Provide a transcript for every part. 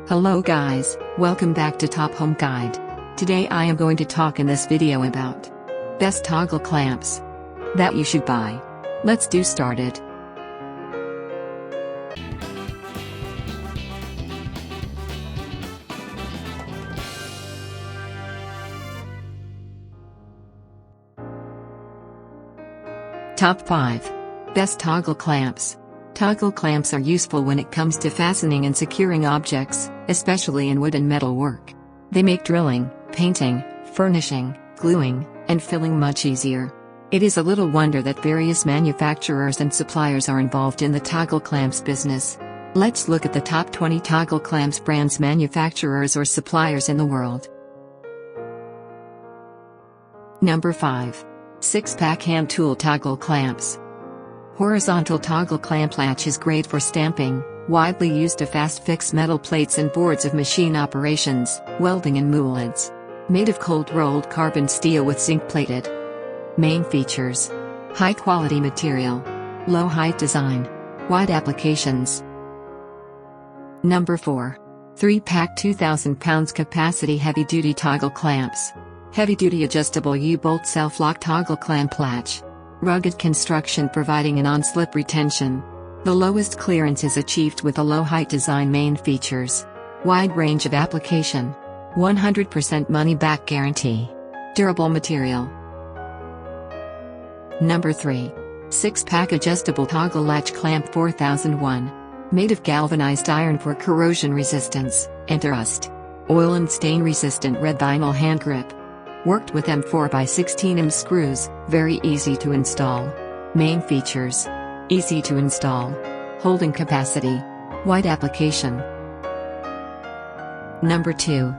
Hello guys, welcome back to Top Home Guide. Today I am going to talk in this video about best toggle clamps that you should buy. Let's do started. Top 5 Best Toggle Clamps. Toggle clamps are useful when it comes to fastening and securing objects, especially in wood and metal work. They make drilling, painting, furnishing, gluing, and filling much easier. It is a little wonder that various manufacturers and suppliers are involved in the toggle clamps business. Let's look at the top 20 toggle clamps brands, manufacturers or suppliers in the world. Number 5. 6-pack hand tool toggle clamps. Horizontal toggle clamp latch is great for stamping, widely used to fast fix metal plates and boards of machine operations, welding and moulds. Made of cold rolled carbon steel with zinc plated. Main features: high quality material, low height design, wide applications. Number 4. 3-pack 2,000 pounds capacity heavy duty toggle clamps. Heavy duty adjustable U-bolt self-lock toggle clamp latch. Rugged construction providing an on-slip retention. The lowest clearance is achieved with a low-height design. Main features: wide range of application, 100% money-back guarantee, durable material. Number 3. 6-pack adjustable toggle latch clamp 4001. Made of galvanized iron for corrosion resistance, anti-rust, oil and stain resistant red vinyl hand grip. Worked with M4x16mm screws, very easy to install. Main features: easy to install, holding capacity, wide application. Number 2.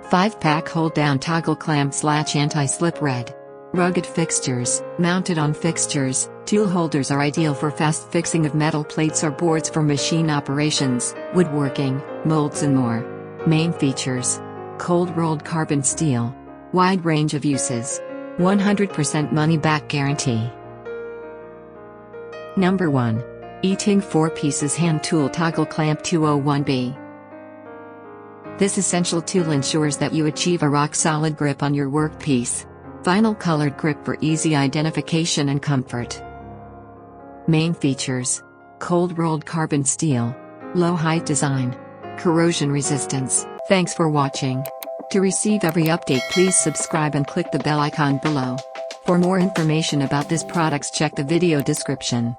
5-pack hold-down toggle clamps latch anti-slip red. Rugged fixtures, mounted on fixtures, tool holders are ideal for fast fixing of metal plates or boards for machine operations, woodworking, molds and more. Main features: cold rolled carbon steel. Wide range of uses. 100% money-back guarantee. Number 1. E-TING 4 pieces hand tool toggle clamp 201B. This essential tool ensures that you achieve a rock-solid grip on your workpiece. Vinyl colored grip for easy identification and comfort. Main features: cold rolled carbon steel, low height design, corrosion resistance. Thanks for watching. To receive every update, please subscribe and click the bell icon below. For more information about this products, check the video description.